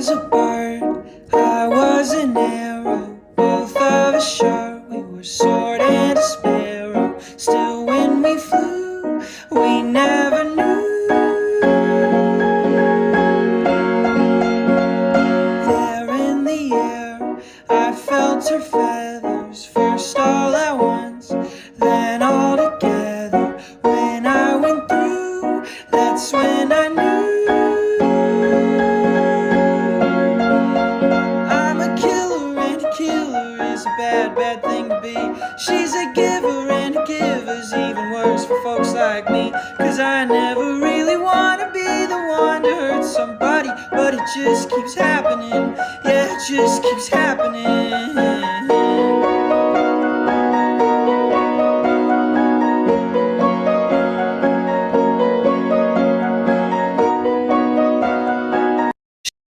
was a bird, I was an arrow, both of us sure we were sword and a sparrow. Still when we flew, we never knew. There in the air, I felt her feathers, first all at once, then all together. When I went through, that's when I knew. Bad thing to be. She's a giver, and a giver's even worse for folks like me. Cause I never really wanna be the one to hurt somebody, but it just keeps happening. Yeah, it just keeps happening.